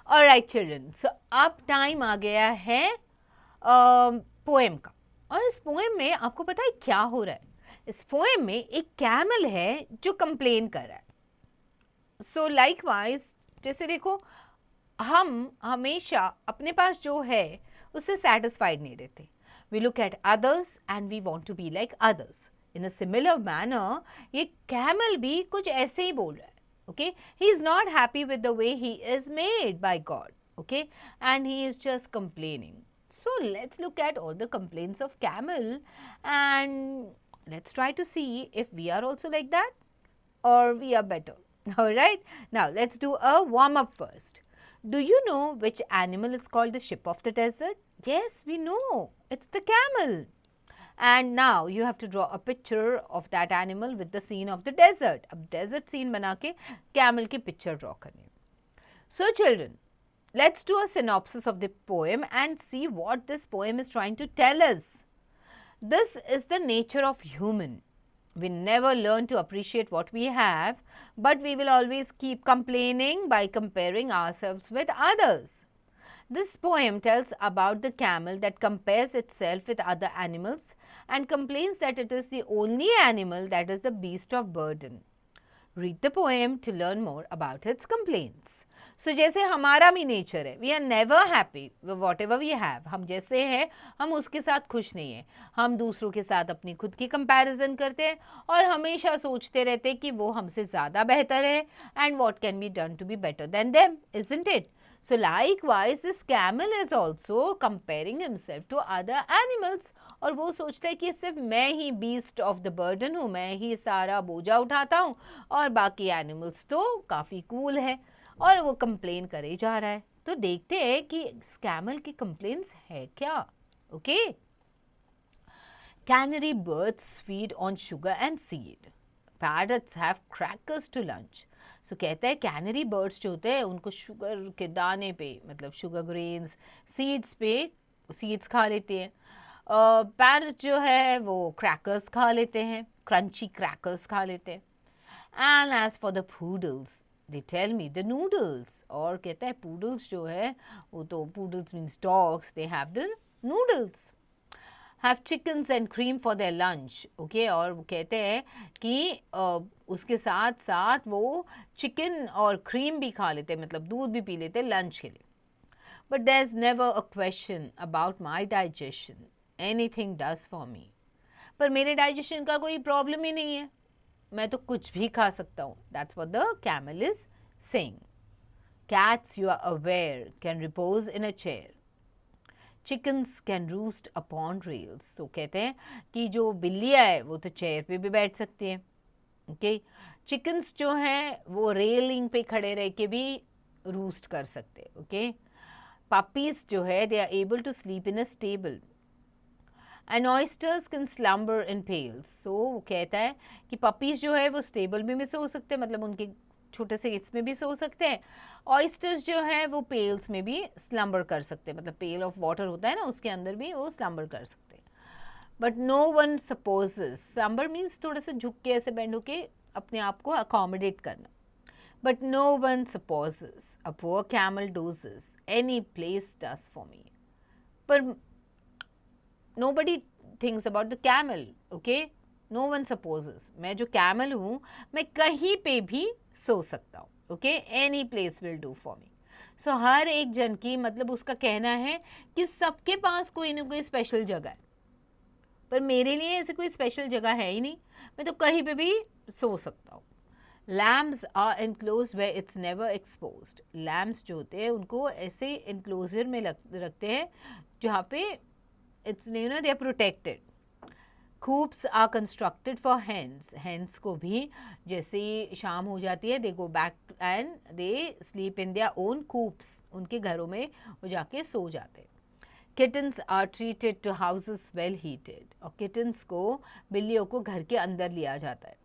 Alright children, सो अब time आ गया है पोएम का। और इस पोएम में आपको पता है क्या हो रहा है? इस पोएम में एक कैमल है जो कंप्लेन कर रहा है। सो लाइकवाइज, जैसे देखो, हम हमेशा अपने पास जो है उससे सेटिस्फाइड नहीं रहते। We look at others and we want to be like others. In a similar manner ये कैमल भी कुछ ऐसे ही बोल रहा है। Okay, he is not happy with the way he is made by God, okay, and he is just complaining. So let's look at all the complaints of camel and let's try to see if we are also like that or we are better. All right, now let's do a warm up first. Do you know which animal is called the ship of the desert? Yes, we know, it's the camel. And now you have to draw a picture of that animal with the scene of the desert. अब desert scene बना के camel की picture draw करनी है. So children, let's do a synopsis of the poem and see what this poem is trying to tell us. This is the nature of human. We never learn to appreciate what we have, but we will always keep complaining by comparing ourselves with others. This poem tells about the camel that compares itself with other animals and complains that it is the only animal that is the beast of burden. Read the poem to learn more about its complaints. So जैसे हमारा भी nature है, we are never happy with whatever we have. हम जैसे हैं हम उसके साथ खुश नहीं हैं. हम दूसरों के साथ अपनी खुद की कंपैरिजन करते हैं और हमेशा सोचते रहते हैं कि वो हमसे ज़्यादा बेहतर है and what can be done to be better than them, isn't it? So likewise this camel is also comparing himself to other animals. और वो सोचता है कि सिर्फ मैं ही बीस्ट ऑफ द बर्डन हूँ, मैं ही सारा बोझा उठाता हूँ और बाकी एनिमल्स तो काफ़ी कूल है, और वो कंप्लेन करे जा रहा है. तो देखते हैं कि कैमल की कंप्लेन्स है क्या. Okay, canary birds feed on sugar and seed. Parrots have crackers to lunch. So कहता है कैनरी बर्ड्स जो होते हैं उनको शुगर के दाने पे, मतलब शुगर ग्रेन्स, सीड्स पे सीड्स खा लेते हैं. पैरट जो है वो क्रैकर्स खा लेते हैं, क्रंची क्रैकर्स खा लेते हैं. And as for the poodles they tell me the noodles. और कहता है पूडल्स जो है वो तो, poodles means dogs, they have the noodles. Have chickens and cream for their lunch. Okay, और वो कहते हैं कि उसके साथ साथ वो चिकन और क्रीम भी खा लेते हैं, मतलब दूध भी पी लेते हैं लंच के लिए. But there is never a question about my digestion. Anything does for me. पर मेरे डाइजेशन का कोई प्रॉब्लम ही नहीं है, मैं तो कुछ भी खा सकता हूँ. That's what the camel is saying. Cats, you are aware, can repose in a chair. Chickens can roost upon rails. तो कहते हैं कि जो बिल्लियाँ है वो तो चेयर पे भी बैठ सकती हैं. ओके, चिकन्स जो हैं वो रेलिंग पे खड़े रह के भी रूस्ट कर सकते हैं. ओके, पपीज जो है they are able to sleep in a stable. And oysters can slumber in pails. So वो कहता है कि पपीज जो है वो स्टेबल में भी सो सकते हैं, मतलब उनके छोटे से इसमें भी सो सकते हैं. ऑयस्टर्स जो है वो पेल्स में भी स्लम्बर कर सकते हैं, मतलब पेल ऑफ वाटर होता है ना, उसके अंदर भी वो स्लम्बर कर सकते हैं. But no one supposes, slumber means थोड़ा सा झुक के ऐसे बेंड होके अपने आप को अकोमोडेट करना. But no one supposes a poor camel dozes any place does for me. पर nobody thinks about the camel. Okay, no one supposes. मैं जो camel हूँ मैं कहीं पे भी सो सकता हूँ. Okay, any place will do for me. So हर एक जन की, मतलब उसका कहना है कि सबके पास कोई ना कोई स्पेशल जगह है, पर मेरे लिए ऐसे कोई स्पेशल जगह है ही नहीं, मैं तो कहीं पे भी सो सकता हूँ. Lambs are enclosed where it's never exposed. Lambs जो होते हैं उनको ऐसे enclosure में रखते हैं जहाँ पे it's, you know, they are protected. Coops are constructed for hens. Hens को भी जैसे ही शाम हो जाती है they go back and they sleep in their own coops. उनके घरों में वो जाके सो जाते हैं. Kittens are treated to houses well heated. और kittens को, बिल्लियों को घर के अंदर लिया जाता है.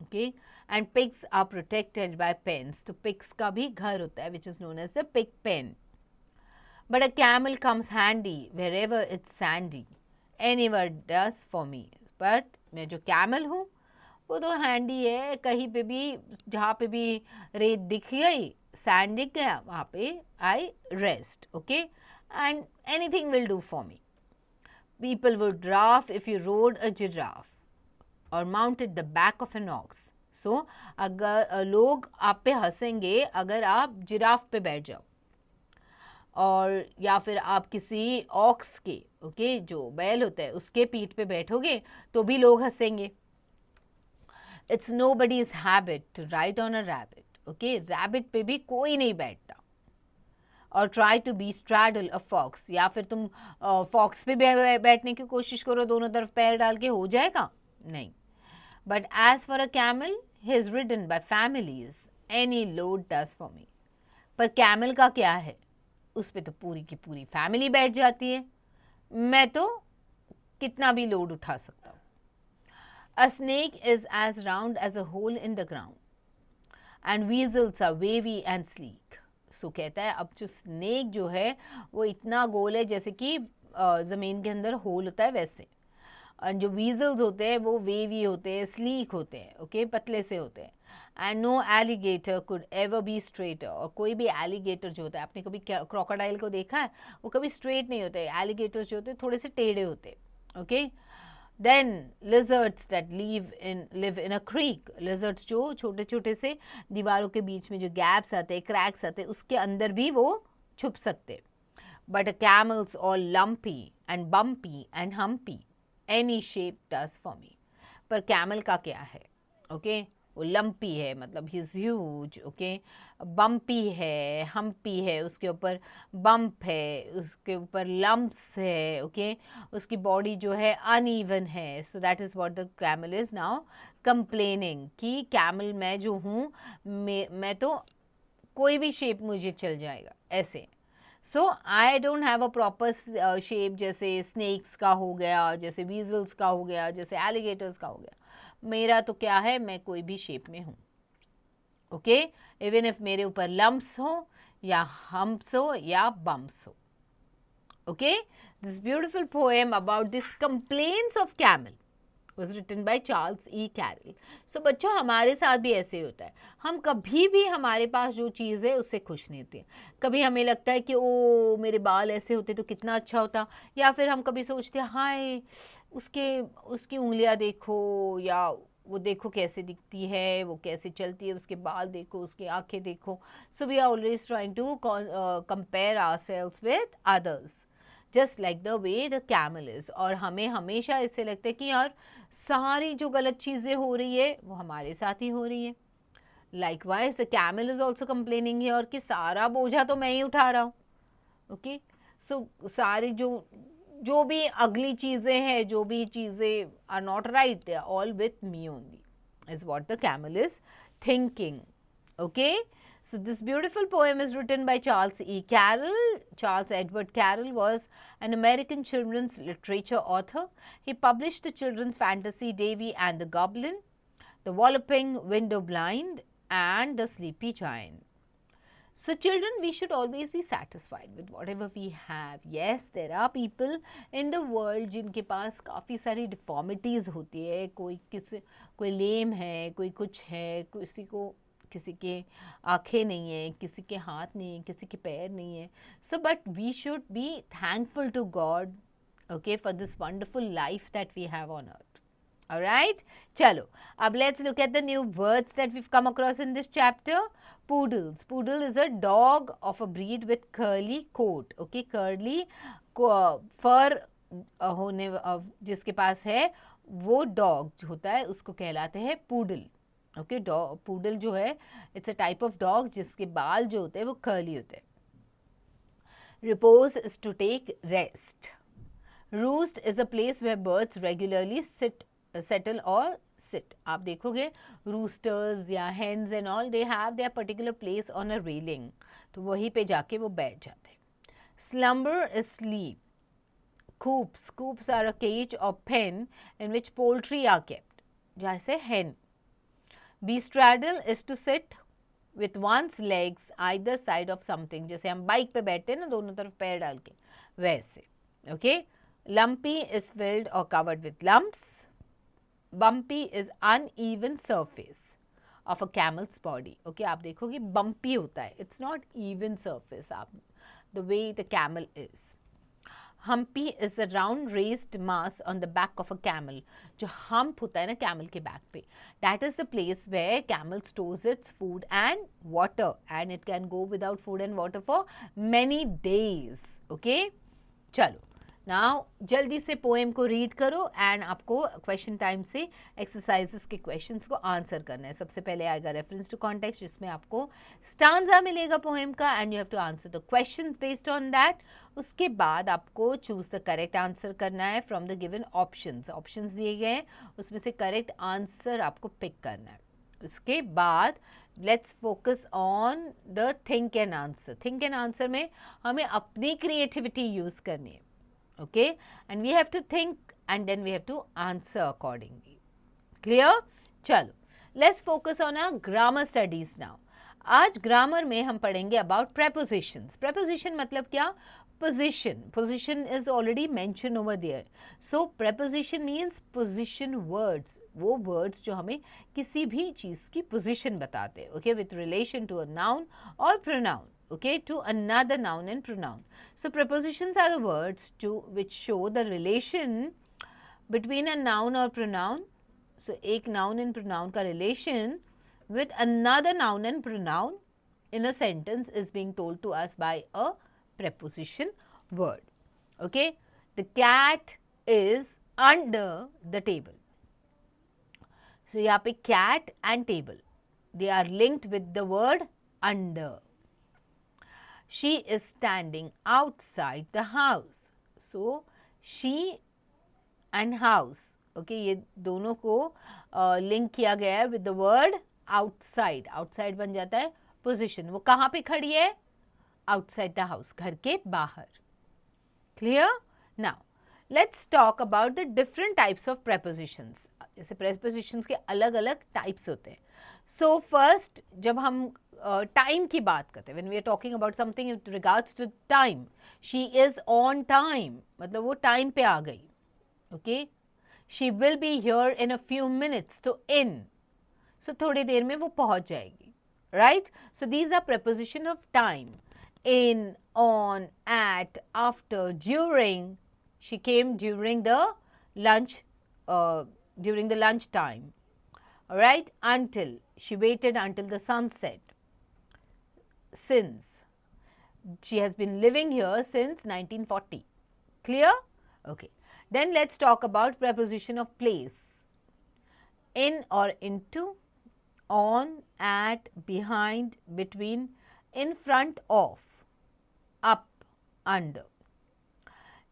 Okay, and pigs are protected by pens. तो pigs का भी घर होता है which is known as the pig pen. But a camel comes handy wherever it's sandy. Anywhere does for me. But मैं जो camel हूँ वो तो handy है, कहीं पे भी, जहाँ पे भी रेत दिख गई सैंड गया वहाँ पे आई rest, okay, and anything will do for me. People would laugh if you rode a giraffe or mounted the back of an ox. So, अगर लोग आप पे हंसेंगे अगर आप जिराफ पे बैठ जाओ और या फिर आप किसी ऑक्स के, ओके, जो बैल होता है उसके पीठ पे बैठोगे तो भी लोग हंसेंगे. It's nobody's habit to ride on a rabbit. Okay, rabbit पे भी कोई नहीं बैठता. और try to be straddle a fox, या फिर तुम फॉक्स पे बैठने की कोशिश करो दोनों तरफ पैर डाल के, हो जाएगा? नहीं. But as for a camel he is ridden by families, any load does for me. पर कैमल का क्या है, उस पे तो पूरी की पूरी फैमिली बैठ जाती है, मैं तो कितना भी लोड उठा सकता हूँ. A snake is as round as a hole in the ground and weasels are wavy and sleek. So कहता है अब जो स्नेक जो है वो इतना गोल है जैसे कि ज़मीन के अंदर होल होता है वैसे, और जो वीजल्स होते हैं वो वेवी होते हैं, स्लीक होते हैं, ओके, पतले से होते हैं. And no alligator could ever be straighter. और कोई भी एलिगेटर जो होता है, आपने कभी क्रोकोडाइल को देखा है, वो कभी स्ट्रेट नहीं होते. एलिगेटर जो होते हैं थोड़े से टेढ़े होते हैं, okay. Then lizards that live in a creek. Lizards जो छोटे छोटे से दीवारों के बीच में जो गैप्स आते हैं, क्रैक्स आते हैं, उसके अंदर भी वो छुप सकते. But a camels all lumpy and bumpy and humpy. Any shape does for me. पर कैमल का क्या है, ओके, वो लंपी है, मतलब he is huge, okay, bumpy है, हम्पी है, उसके ऊपर बम्प है, उसके ऊपर लम्प्स है, ओके, उसकी बॉडी जो है अनइवन है. So that is what the camel is now complaining कि कैमल मैं जो हूँ, मैं तो कोई भी शेप मुझे चल जाएगा ऐसे. So I don't have a proper shape, जैसे स्नेक्स का हो गया, जैसे वीजल्स का हो गया, जैसे एलिगेटर्स का हो गया. मेरा तो क्या है, मैं कोई भी शेप में हूँ, ओके, इवन इफ मेरे ऊपर लम्प्स हो या हम्प्स हो या बम्प्स हो, okay. This beautiful poem about this complaints of camel was written by Charles E. Carroll. So बच्चों, हमारे साथ भी ऐसे ही होता है. हम कभी भी हमारे पास जो चीज़ है उससे खुश नहीं होते. कभी हमें लगता है कि ओ मेरे बाल ऐसे होते तो कितना अच्छा होता, या फिर हम कभी सोचते हैं हाय उसकी उंगलियां देखो, या वो देखो कैसे दिखती है, वो कैसे चलती है, उसके बाल देखो, उसकी आंखें देखो. So we are always trying to compare ourselves with others, just like the way the camel is. और हमें हमेशा ऐसे लगता है कि यार सारी जो गलत चीज़ें हो रही है वो हमारे साथ ही हो रही है. Likewise the camel is also complaining here कि सारा बोझा तो मैं ही उठा रहा हूँ, ओके. सो सारी जो भी अगली चीज़ें हैं, जो भी चीज़ें are not right, they are all with me only, is what the camel is thinking, okay. So this beautiful poem is written by Charles E. Carroll. Charles Edward Carroll was an American children's literature author. He published the children's fantasy Davy and the Goblin, The Walloping Window Blind, and The Sleepy Giant. So children, we should always be satisfied with whatever we have. Yes, there are people in the world जिनके पास काफ़ी सारी deformities होती है, कोई लेम है, कोई कुछ है, किसी के आँखें नहीं है, किसी के हाथ नहीं है, किसी के पैर नहीं है. So but we should be thankful to God, okay, for this wonderful life that we have on earth. Alright, चलो अब let's look at the new words that we come across in this chapter. Poodles. Poodle is a dog of a breed with curly coat. Okay, curly fur होने जिसके पास है वो dog होता है, उसको कहलाते हैं poodle. ओके, पूडल जो है it's a type of dog जिसके बाल जो होते हैं वो कर्ली होते हैं. Repose is to take rest. Roost is a place where birds regularly settle और सिट. आप देखोगे रूस्टर्स या hens and all, they have their particular place on a railing, तो वहीं पे जाके वो बैठ जाते हैं. Slumber is sleep. Coops are a cage और pen in which poultry are kept, जैसे hen. Bestraddle is to sit with one's legs either side of something, जैसे हम बाइक पे बैठते हैं ना दोनों तरफ पैर डाल के, वैसे, okay. Lumpy is filled or covered with lumps. Bumpy is uneven surface. Of a camel's body. Okay, आप देखोगे बम्पी होता है, इट्स नॉट इवन सर्फेस, आप the way the camel is. Humpy is a round raised mass on the back of a camel. जो hump होता है ना camel के बैक पे, that is the place where camel stores its food and water, and it can go without food and water for many days. Okay, चलो now जल्दी से poem को रीड करो एंड आपको क्वेश्चन टाइम से exercises के questions को answer करना है. सबसे पहले आएगा रेफरेंस टू कॉन्टेक्स्ट, जिसमें आपको स्टांजा मिलेगा पोएम का and you have to answer the questions based on that. उसके बाद आपको चूज द करेक्ट आंसर करना है from the given options. Options दिए गए हैं, उसमें से करेक्ट आंसर आपको पिक करना है. उसके बाद let's focus on the think and answer. Think and answer में हमें अपनी क्रिएटिविटी यूज करनी है. Okay, and we have to think and then we have to answer accordingly. Clear? चलो, let's focus on our grammar studies now. आज grammar में हम पढ़ेंगे अबाउट prepositions. preposition मतलब क्या? position. position is already mentioned over there. so preposition means position words. वो words जो हमें किसी भी चीज़ की position बताते हैं. okay, with relation to a noun or pronoun. okay, to another noun and pronoun. so prepositions are the words to which show the relation between a noun or pronoun. so एक noun and pronoun का relation with another noun and pronoun in a sentence is being told to us by a preposition word. okay, the cat is under the table. so यहाँ पे cat and table, they are linked with the word under. She is standing outside the house. so she and house, okay, ये दोनों को link किया गया है with the word outside. outside बन जाता है position. वो कहाँ पे खड़ी है? outside the house, घर के बाहर. clear? now let's talk about the different types of prepositions. जैसे prepositions के अलग अलग types होते हैं. so first जब हम टाइम की बात करते हैं, when we are talking about something in regards to time, she is on time, मतलब वो टाइम पे आ गई. okay, she will be here in a few minutes. तो in, so थोड़ी देर में वो पहुंच जाएगी. right? so these are preposition of time. in, on, at, after, during. she came during the lunch time. all right, until, she waited until the sunset. since, she has been living here since 1940. clear? okay, then let's talk about preposition of place. in or into, on, at, behind, between, in front of, up, under.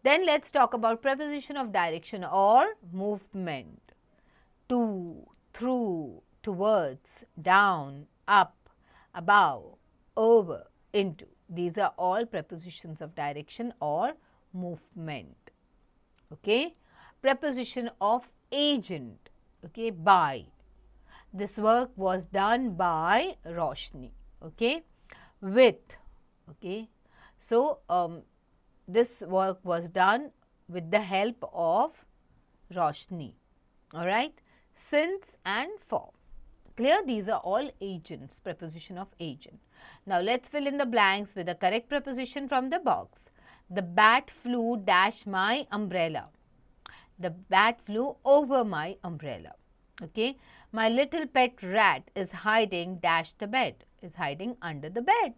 then let's talk about preposition of direction or movement. to, through, towards, down, up, above, over, into. these are all prepositions of direction or movement. okay, preposition of agent. okay, by. this work was done by Roshni. okay, with. okay, so this work was done with the help of Roshni. all right, since and for. clear? these are all agents, preposition of agent. now let's fill in the blanks with the correct preposition from the box. the bat flew dash my umbrella. the bat flew over my umbrella. okay, my little pet rat is hiding dash the bed, is hiding under the bed.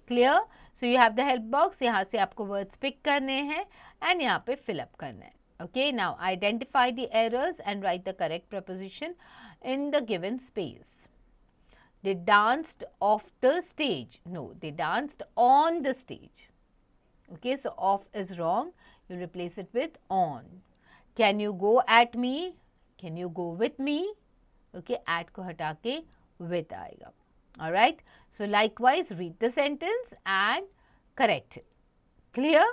clear? so you have the help box. यहाँ से आपको words pick करने हैं and यहाँ पे fill up करना है. okay, now identify the errors and write the correct preposition in the given space. they danced off the stage. no, they danced on the stage. okay, so off is wrong, you replace it with on. can you go at me? can you go with me? okay, at को हटा के with आएगा. all right, so likewise read the sentence and correct it. clear?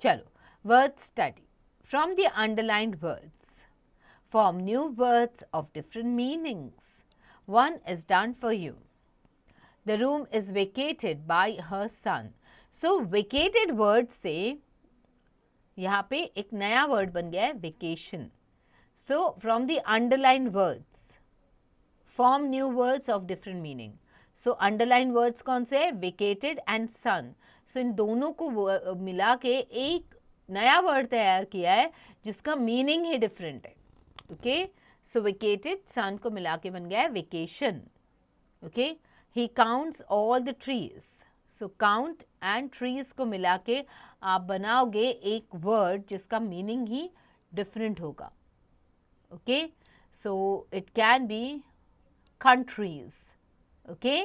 चलो, word study. from the underlined words, form new words of different meanings. one is done for you. the room is vacated by her son. so vacated word से यहाँ पे एक नया word बन गया है vacation. so from the underlined words, form new words of different meaning. So underline words कौन से है? वेकेटेड एंड सन. सो इन दोनों को मिला के एक नया वर्ड तैयार किया है जिसका मीनिंग ही डिफरेंट है. ओके, सो वेकेटेड सन को मिला के बन गया है vacation. Okay, he counts all the trees. So count and trees को मिला के आप बनाओगे एक वर्ड जिसका मीनिंग ही डिफरेंट होगा. Okay, so it can be countries. Okay,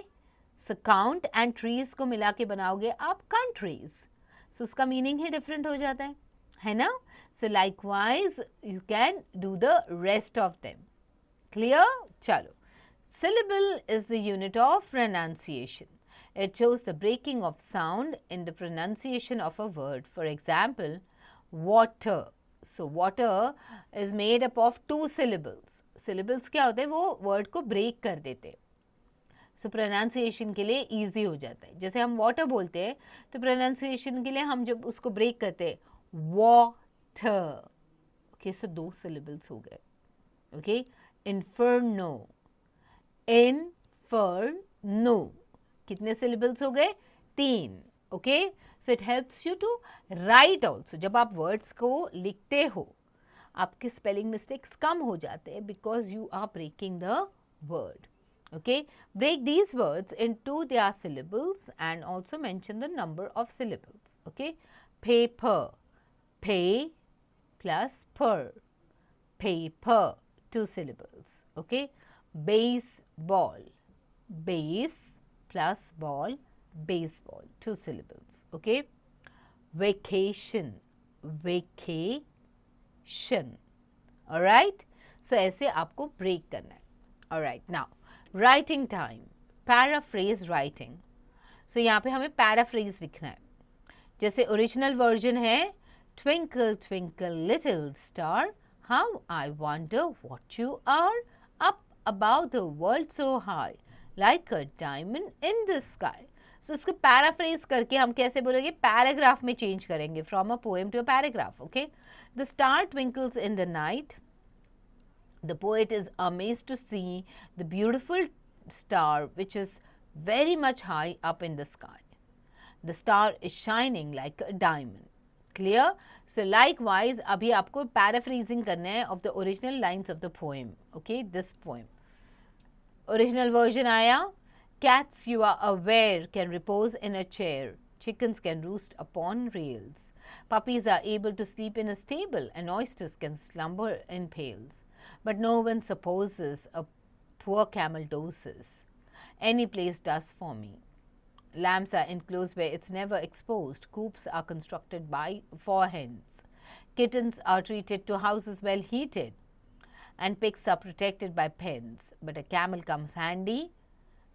so count and trees को मिला के बनाओगे आप कंट्रीज. सो उसका मीनिंग ही डिफरेंट हो जाता है ना. सो likewise you can do the rest of them. Clear? चलो, syllable is the unit of pronunciation. It shows the breaking of sound in the pronunciation of a word. For example, water. So water is made up of 2 syllables. Syllables क्या होते हैं? वो word को break कर देते हैं. So pronunciation के लिए easy हो जाता है. जैसे हम water बोलते हैं तो pronunciation के लिए हम जब उसको break करते हैं water. Okay, so 2 syllables हो गए. Okay, inferno. Inferno. कितने syllables हो गए? 3. Okay, so it helps you to write also. जब आप words को लिखते हो आपके spelling mistakes कम हो जाते हैं because you are breaking the word. Okay, break these words into their syllables and also mention the number of syllables. Okay, paper, pay plus per, paper, 2 syllables. Okay, baseball, base plus ball, baseball, 2 syllables. Okay, vacation, vacation. Alright, so ऐसे आपको break करना है. Alright, now writing time, paraphrase writing. So यहाँ पे हमें paraphrase लिखना है. जैसे original version है twinkle twinkle little star, how I wonder what you are, up above the world so high, like a diamond in the sky. So इसको paraphrase करके हम कैसे बोलेंगे? paragraph में change करेंगे from a poem to a paragraph. Okay, the star twinkles in the night. The poet is amazed to see the beautiful star which is very much high up in the sky. The star is shining like a diamond. Clear? So likewise अभी आपको paraphrasing करना है of the original lines of the poem. Okay, this poem. Original version आया. Cats, you are aware, can repose in a chair. Chickens can roost upon rails. Puppies are able to sleep in a stable, and oysters can slumber in pails. But no one supposes a poor camel dozes. Any place does for me. Lambs are enclosed where it's never exposed. Coops are constructed for hens. Kittens are treated to houses well heated. And pigs are protected by pens. But a camel comes handy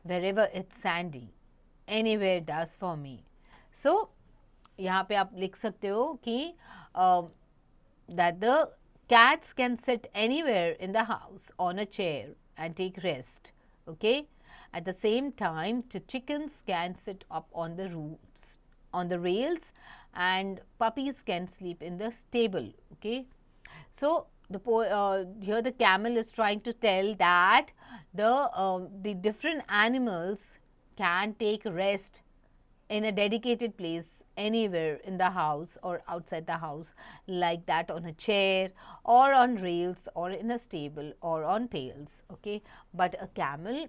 wherever it's sandy. Anywhere does for me. So, यहाँ पे आप लिख सकते हो कि that the cats can sit anywhere in the house on a chair and take rest. Okay. At the same time, the chickens can sit up on the roofs, on the rails, and puppies can sleep in the stable. Okay. So here the camel is trying to tell that the different animals can take rest in a dedicated place anywhere in the house or outside the house, like that on a chair or on rails or in a stable or on pails. Okay, but a camel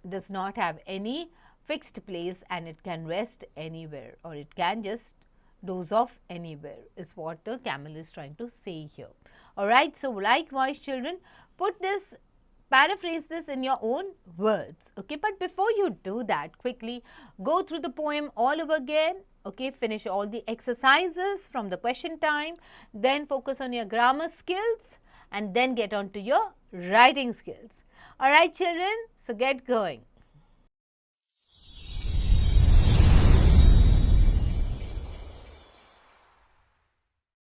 does not have any fixed place and it can rest anywhere, or it can just doze off anywhere, is what the camel is trying to say here. Alright, so likewise children, paraphrase this in your own words. Okay, but before you do that, quickly go through the poem all over again. Okay, finish all the exercises from the question time, then focus on your grammar skills and then get on to your writing skills. Alright children, so get going.